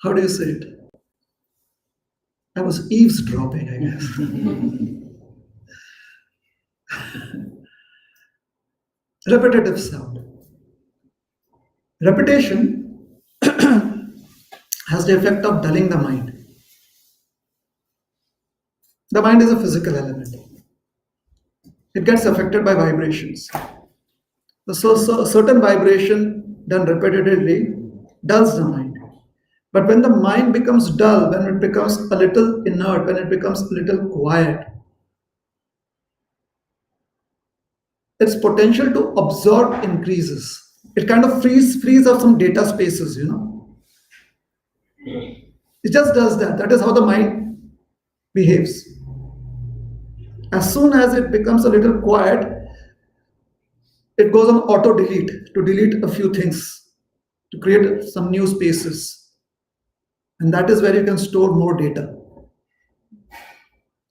how do you say it? I was eavesdropping, I guess. Repetitive sound. Repetition has the effect of dulling the mind. The mind is a physical element. It gets affected by vibrations. So a certain vibration done repetitively dulls the mind. But when the mind becomes dull, when it becomes a little inert, when it becomes a little quiet, its potential to absorb increases. It kind of frees up some data spaces, It just does that. That is how the mind behaves. As soon as it becomes a little quiet, it goes on auto delete to delete a few things, to create some new spaces. And that is where you can store more data.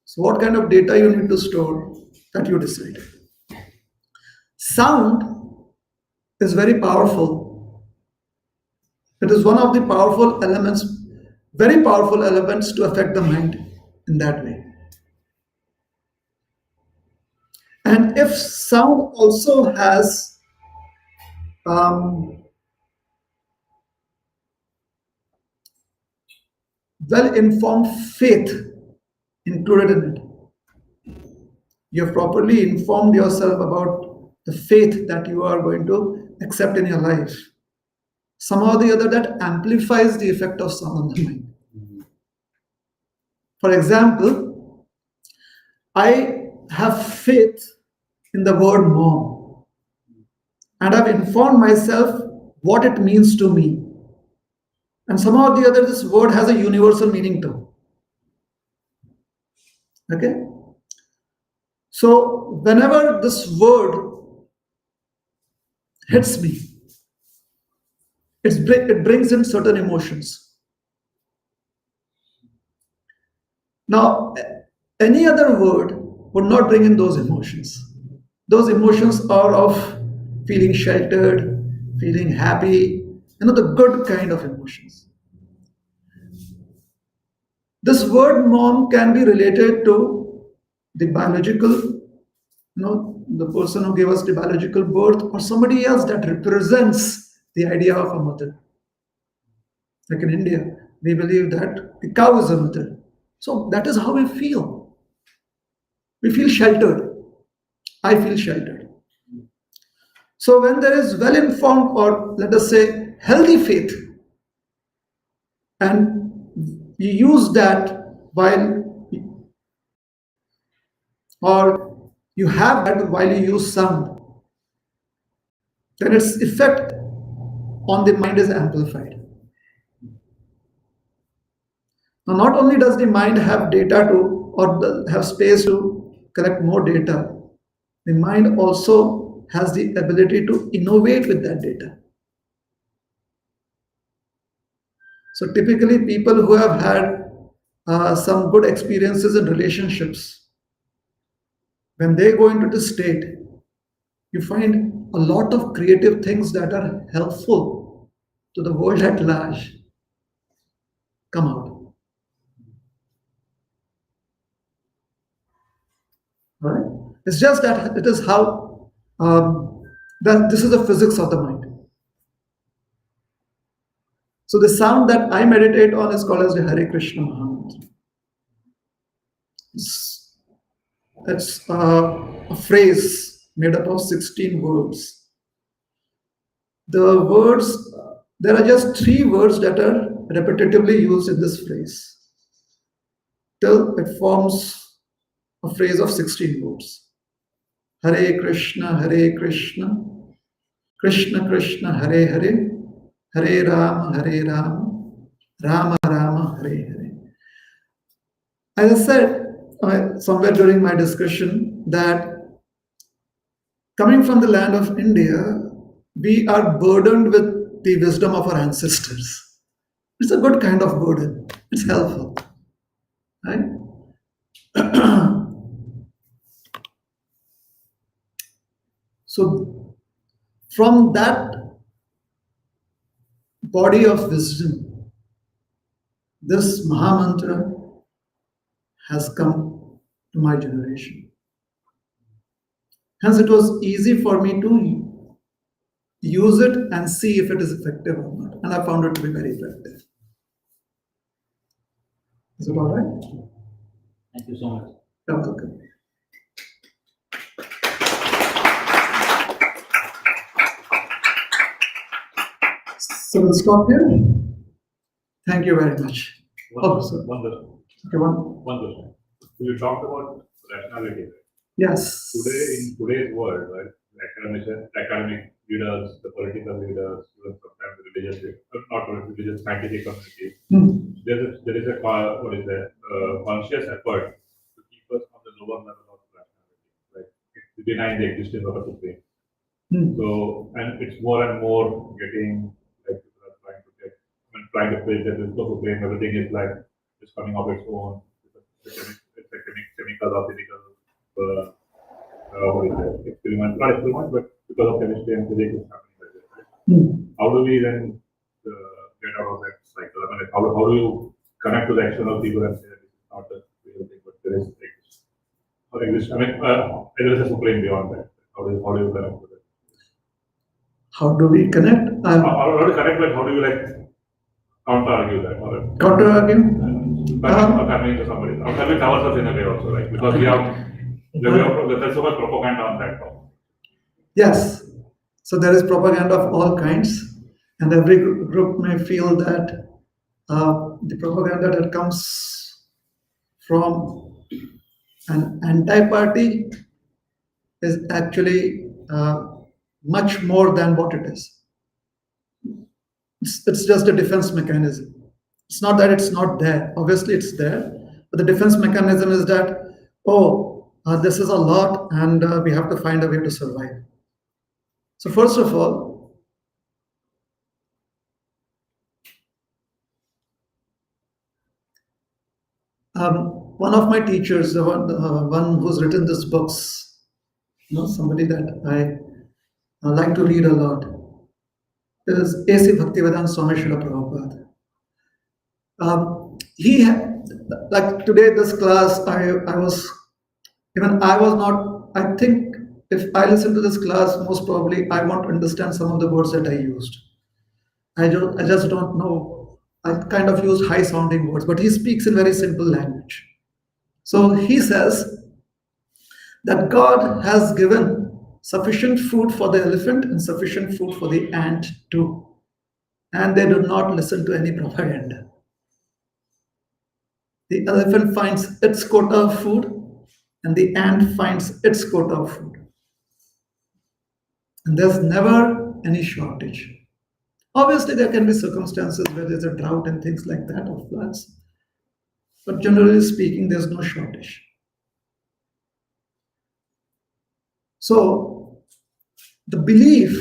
So, what kind of data you need to store, that you decide. Sound is very powerful. It is one of the powerful elements, very powerful elements to affect the mind in that way. And if sound also has well-informed faith included in it, you have properly informed yourself about the faith that you are going to accept in your life. Somehow or the other, that amplifies the effect of sound on the mind. For example, I have faith in the word mom, and I've informed myself what it means to me. And somehow or the other, this word has a universal meaning too. Okay? So, whenever this word hits me, it brings in certain emotions. Now, any other word would not bring in those emotions. Those emotions are of feeling sheltered, feeling happy, the good kind of emotions. This word mom can be related to the biological, the person who gave us the biological birth, or somebody else that represents the idea of a mother. Like in India, we believe that the cow is a mother. So that is how we feel. We feel sheltered. I feel sheltered. So when there is well-informed, or let us say healthy faith, and you use that or you have that while you use sound, then its effect on the mind is amplified. Now, not only does the mind have data to or have space to collect more data, the mind also has the ability to innovate with that data. So, typically, people who have had some good experiences in relationships, when they go into this state, you find a lot of creative things that are helpful to the world at large come out. Right? It's just that it is how that this is the physics of the mind. So the sound that I meditate on is called as the Hare Krishna Mahamantra. It's a phrase made up of 16 words. The words, there are just 3 words that are repetitively used in this phrase till it forms a phrase of 16 words. Hare Krishna, Krishna Krishna, Hare Hare, Hare Rama, Rama Rama, Hare Hare. As I said somewhere during my discussion, that coming from the land of India, we are burdened with the wisdom of our ancestors. It's a good kind of burden. It's helpful, right? So, from that body of wisdom, this Mahamantra has come to my generation. Hence, it was easy for me to use it and see if it is effective or not. And I found it to be very effective. Is it all right? Thank you so much. You're welcome. So we'll stop here. Thank you very much. One sir. question. Okay, One question. You talked about rationality. Right? Yes. Today, in today's world, right, academic leaders, the political leaders, even sometimes religious, not religious, scientific communities, there is a conscious effort to keep us on the lower level of rationality, like denying the existence of a supreme. So, and it's more and more getting like people are trying to play that there's no supreme, everything is like it's coming of its own. It's a chemical or physical experiment, not experiment, but because of chemistry and physics is happening like this, right? How do we then get out of that cycle? I mean, like, how do you connect to the external people and say that this is not a real thing, but there is or exist? I mean, there is a supreme beyond that. How do you connect to that? How do we connect? How do you connect? Like, how do you like counter argue that? Or Counter argue? convince somebody, or convince ourselves in a way also, like because we have there's so much propaganda on that topic. Yes. So there is propaganda of all kinds, and every group may feel that the propaganda that comes from an anti-party is actually much more than what it is. It's just a defense mechanism. It's not that it's not there. Obviously, it's there. But the defense mechanism is that, this is a lot and we have to find a way to survive. So first of all, one of my teachers, the one who's written these books, somebody that I like to read a lot, is A.C. Bhaktivedanta Swami Srila Prabhupada. He had, like today, this class, I was not, I think if I listen to this class, most probably I won't understand some of the words that I used. I just don't know. I kind of used high sounding words, but he speaks in very simple language. So he says that God has given sufficient food for the elephant and sufficient food for the ant too. And they do not listen to any propaganda. The elephant finds its quota of food and the ant finds its quota of food. And there's never any shortage. Obviously, there can be circumstances where there's a drought and things like that of floods. But generally speaking, there's no shortage. So, the belief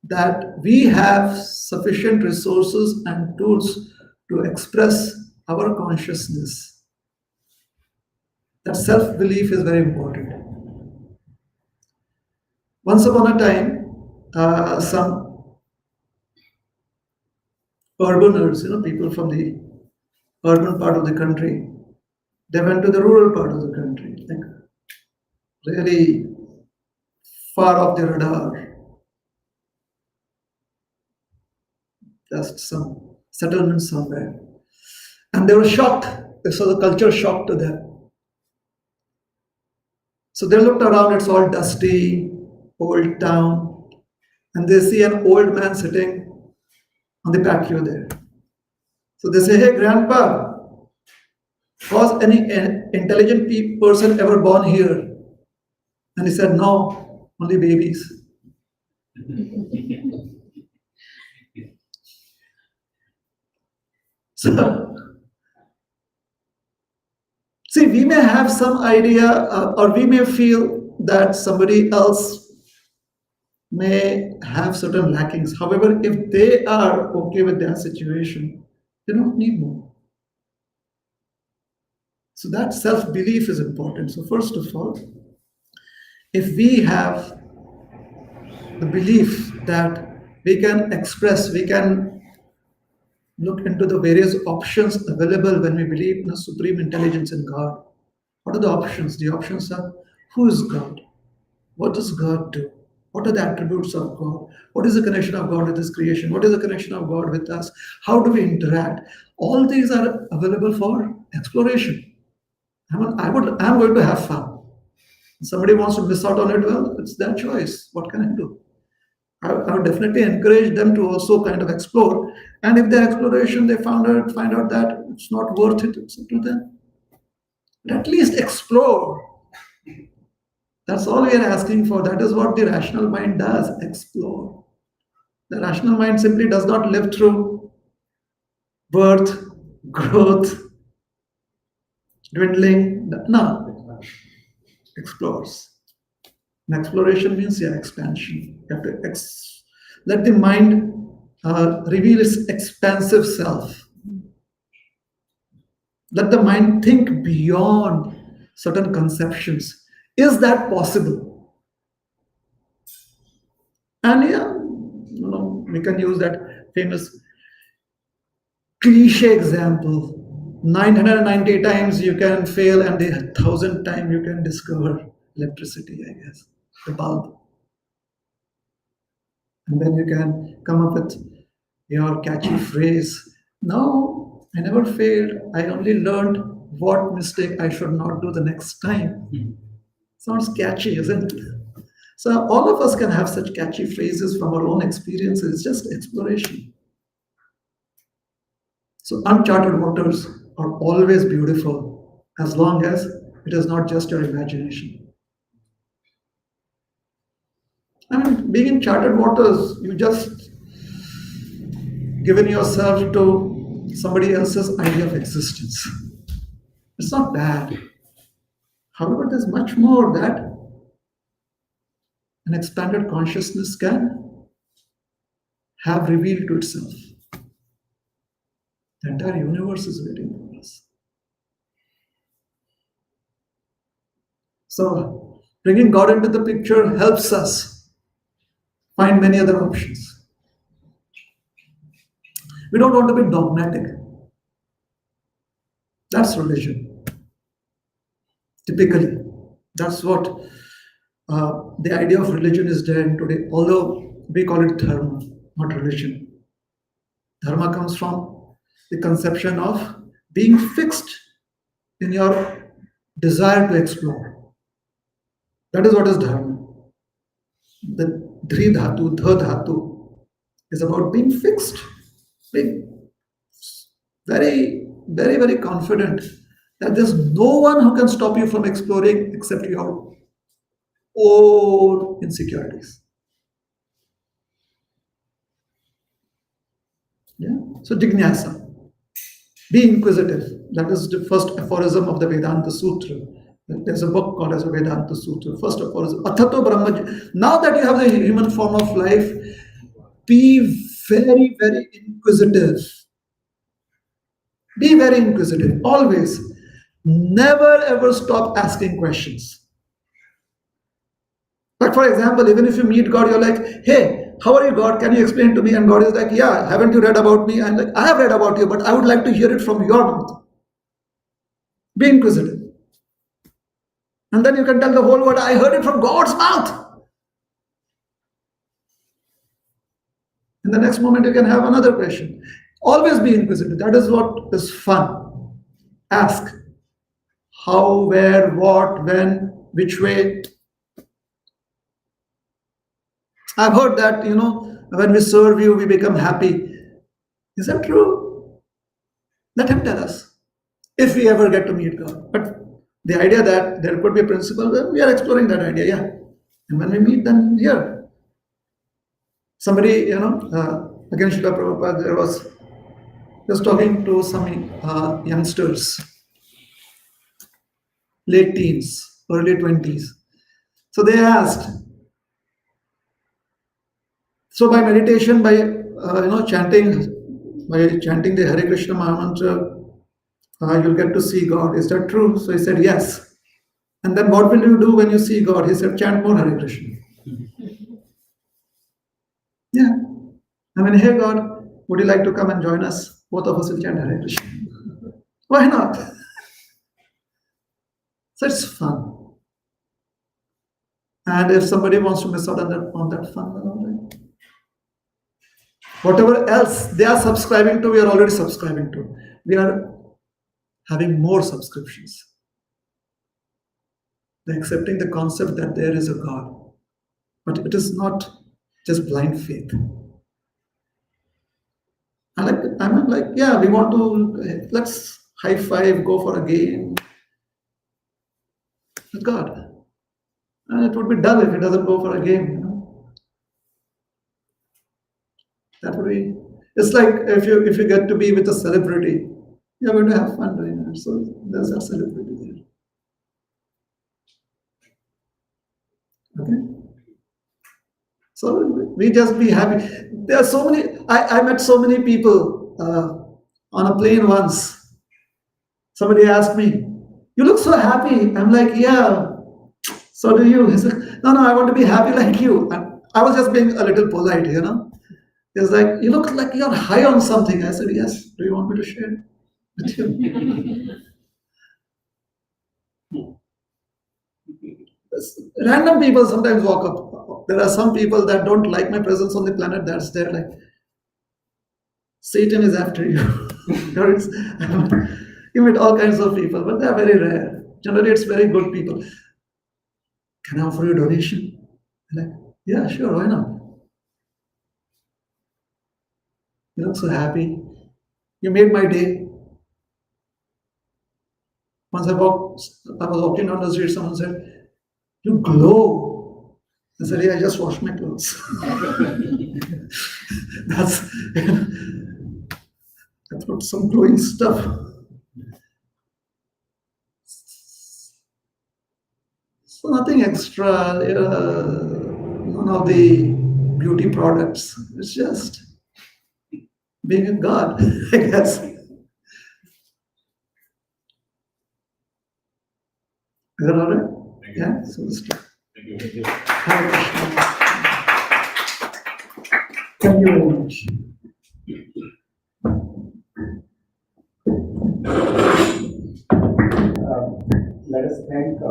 that we have sufficient resources and tools to express our consciousness, that self belief is very important. Once upon a time, some urbaners, people from the urban part of the country, they went to the rural part of the country, like really far off the radar, just some settlement somewhere. And they were shocked. They saw the culture shock to them. So they looked around, it's all dusty, old town, and they see an old man sitting on the patio there. So they say, "Hey, grandpa, was any intelligent person ever born here?" And he said, "No, only babies." So, see, we may have some idea, or we may feel that somebody else may have certain lackings. However, if they are okay with their situation, they don't need more. So that self-belief is important. So first of all, if we have the belief that we can express, we can look into the various options available when we believe in a supreme intelligence in God. What are the options? The options are, who is God? What does God do? What are the attributes of God? What is the connection of God with His creation? What is the connection of God with us? How do we interact? All these are available for exploration. I'm going to have fun. If somebody wants to miss out on it, well, it's their choice. What can I do? I would definitely encourage them to also kind of explore. And if their exploration they find out that it's not worth it, it's up to them. But at least explore. That's all we are asking for. That is what the rational mind does, explore. The rational mind simply does not live through birth, growth, dwindling. No, explores. And exploration means expansion. You have to let the mind reveal its expansive self. Let the mind think beyond certain conceptions. Is that possible? And yeah, we can use that famous cliche example. 990 times you can fail, and the 1,000th time you can discover electricity, I guess, the bulb. And then you can come up with your catchy phrase. No, I never failed. I only learned what mistake I should not do the next time. Sounds catchy, isn't it? So all of us can have such catchy phrases from our own experiences. It's just exploration. So uncharted waters are always beautiful as long as it is not just your imagination. I mean, being in charted waters, you just given yourself to somebody else's idea of existence. It's not bad. However, there's much more that an expanded consciousness can have revealed to itself. The entire universe is waiting for us. So, bringing God into the picture helps us find many other options. We don't want to be dogmatic. That's religion. Typically, that's what the idea of religion is there today, although we call it dharma, not religion. Dharma comes from the conception of being fixed in your desire to explore. That is what is dharma. The dhri dhatu, dha dhatu is about being fixed, being very, very, very confident that there's no one who can stop you from exploring except your own insecurities. Yeah. So jignasa. Be inquisitive. That is the first aphorism of the Vedanta Sutra. There's a book called as a Vedanta Sutra. First aphorism. Athato Brahma. Now that you have the human form of life, be very, very inquisitive. Be very inquisitive. Always. Never ever stop asking questions. Like, for example, even if you meet God, you're like, hey, how are you, God? Can you explain to me? And God is like, yeah, haven't you read about me? I'm like, I have read about you, but I would like to hear it from your mouth. Be inquisitive. And then you can tell the whole world, I heard it from God's mouth. In the next moment, you can have another question. Always be inquisitive. That is what is fun. Ask how, where, what, when, which way. I've heard that, when we serve you, we become happy. Is that true? Let him tell us if we ever get to meet God. But the idea that there could be a principle, well, we are exploring that idea, yeah. And when we meet, then here. Somebody, again, Srila Prabhupada, there was talking to some youngsters, late teens, early 20s. So they asked, so by meditation, by chanting the Hare Krishna Mahamantra, you'll get to see God. Is that true? So he said, yes. And then what will you do when you see God? He said, chant more Hare Krishna. Yeah. I mean, hey God, would you like to come and join us? Both of us will chant Hare Krishna. Why not? So it's fun. And if somebody wants to miss out on that fun, then all right. Whatever else they are subscribing to, we are already subscribing to. We are having more subscriptions. They're accepting the concept that there is a God. But it is not just blind faith. I'm like, yeah, we want to, let's high five, go for a game with God. And it would be dull if it doesn't go for a game, That would be, it's like if you get to be with a celebrity, you're going to have fun doing it. So there's a celebrity there. Okay? So we just be happy. There are so many, I met so many people on a plane once. Somebody asked me, you look so happy. I'm like, yeah, so do you. He's like, no, I want to be happy like you. And I was just being a little polite, He's like, you look like you're high on something. I said, yes. Do you want me to share it with you? Random people sometimes walk up. There are some people that don't like my presence on the planet. That's there, like, Satan is after you. You meet all kinds of people, but they're very rare. Generally, it's very good people. Can I offer you a donation? I'm like, yeah, sure, why not? You look so happy. You made my day. Once I was walking down the street, someone said, you glow. I said, yeah, I just washed my clothes. That's I put some glowing stuff. So nothing extra, none of the beauty products. It's just being a God, I guess. Is that all right? Yeah, so let's start. Thank you. Hare Krishna. Thank you very much. Let us thank